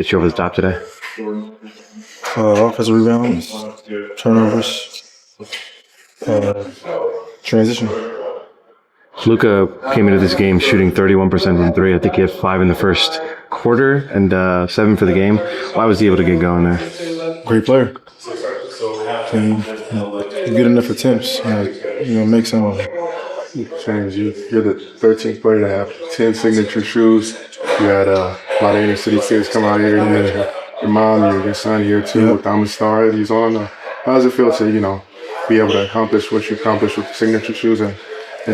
get you over the top today? Offensive rebounds, turnovers, transition. Luka came into this game shooting 31% from three. I think he had 5 in the first quarter and 7 for the game. Why was he able to get going there? Great player. And get enough attempts, make some of them. James, you're the 13th player to have 10 signature shoes. You had a lot of inner city kids come out here. Your mom, your son here too with the Star. And he's on. How does it feel to, be able to accomplish what you accomplished with the signature shoes and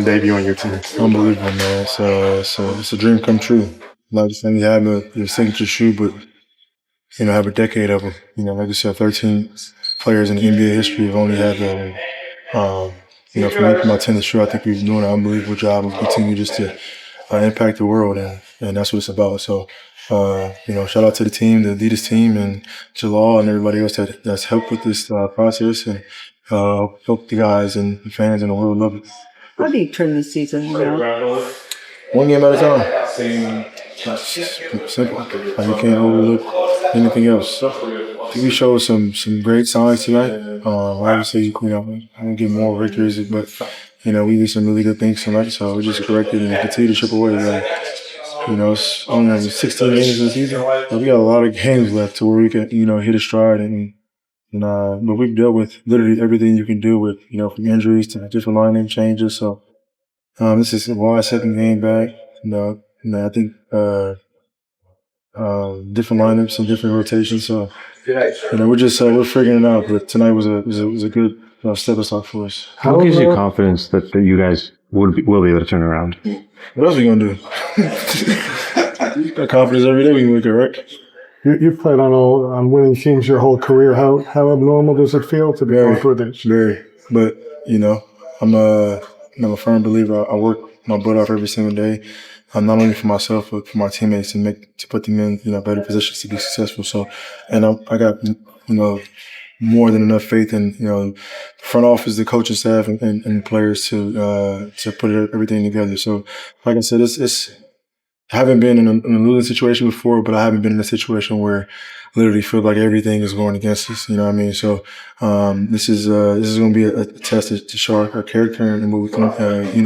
debut on your team? Unbelievable, man. It's a dream come true. Not just you have your signature shoe, but have a decade of them. Like I said, 13 players in the NBA history have only had them. For me, for my tennis shoe, I think we're doing an unbelievable job and continue just to impact the world, and that's what it's about. So, shout out to the team, the Adidas team, and Jalal and everybody else that's helped with this process, and help the guys and the fans in the world love it. How do you turn the season around? One game at a time. Simple. You can't overlook anything else. I think we showed some great signs tonight. Obviously, I don't get more victories, but we did some really good things tonight. So we just corrected and continue to chip away. It's only 16 games in the season, but we got a lot of games left to where we can, hit a stride but we've dealt with literally everything you can do with, from injuries to different line-name changes. So this is why I second game back. I think different lineups and different rotations. So we're figuring it out. But tonight was a good step aside for us. What gives you confidence that you guys will be able to turn around? What else are we gonna do? Got confidence every day we can make it, right? You've played on winning teams your whole career. How abnormal does it feel to be going through this? Very. But I'm a firm believer. I work my butt off every single day. Not only for myself but for my teammates to put them in better positions to be successful. So, and I got more than enough faith in the front office, the coaching staff, and players to put everything together. So, like I said, I haven't been in a losing situation before, but I haven't been in a situation where I literally feel like everything is going against us. You know what I mean? So this is going to be a test to show our character and what we can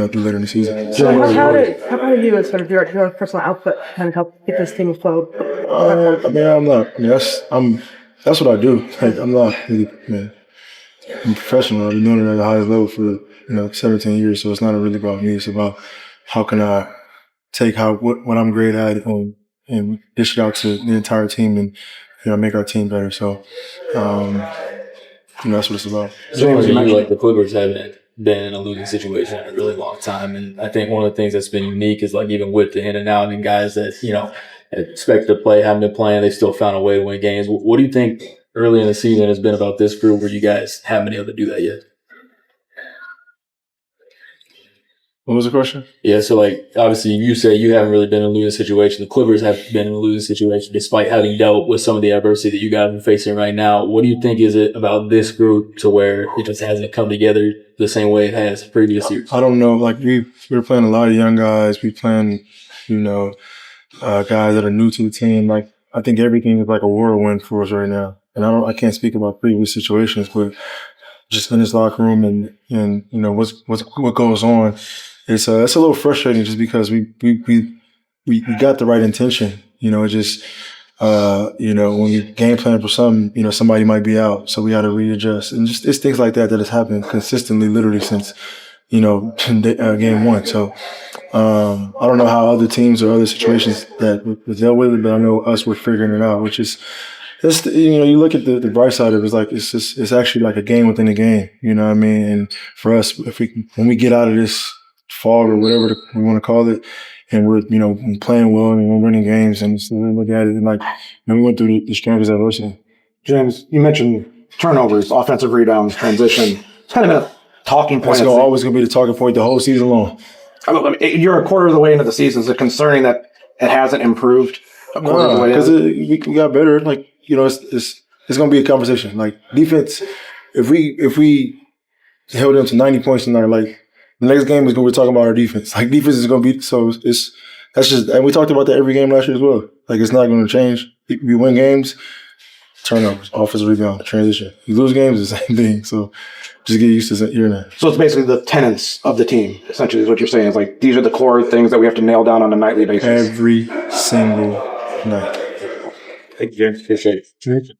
do later in the season. So how did you, as sort of your personal output, kind of help get this team afloat? That's what I do. Like, I'm not really, I'm professional. I've been doing it at the highest level for 17 years. So it's not really about me. It's about how can I take what I'm great at and dish it out to the entire team and make our team better. So that's what it's about. James, you mentioned the Clippers haven't been in a losing situation in a really long time, and I think one of the things that's been unique is even with the in and out and guys that expect to play, haven't been playing, they still found a way to win games. What do you think early in the season has been about this group where you guys haven't been able to do that yet? What was the question? Yeah, so obviously you say you haven't really been in a losing situation. The Clippers have been in a losing situation despite having dealt with some of the adversity that you guys are facing right now. What do you think is it about this group to where it just hasn't come together the same way it has previous years? I don't know. We're playing a lot of young guys. We playing, guys that are new to the team. I think everything is like a whirlwind for us right now. And I can't speak about previous situations, but just in this locker room and what goes on. It's a little frustrating just because we got the right intention. When you game plan for something, somebody might be out, so we got to readjust. And just it's things like that has happened consistently, literally since game one. So I don't know how other teams or other situations that we dealt with it, but I know us we're figuring it out, which is. You look at the bright side of it, it's actually like a game within a game. You know what I mean? And for us, when we get out of this fog or whatever we want to call it, and we're playing well and we're winning games, and so we look at it and we went through the strongest adversity. James, you mentioned turnovers, offensive rebounds, transition. It's kind of a talking point. It's always going to be the talking point the whole season long. You're a quarter of the way into the season. Is it concerning that it hasn't improved? Because we got better. It's going to be a conversation. Defense, if we held them to 90 points tonight, the next game is going to be talking about our defense. Defense is going to be, so that's just, and we talked about that every game last year as well. It's not going to change. we win games, turnovers, offensive rebound, transition. You lose games, the same thing. So just get used to hearing that. So it's basically the tenets of the team, essentially, is what you're saying. It's like these are the core things that we have to nail down on a nightly basis. Every single night. Thank you, James. Appreciate it.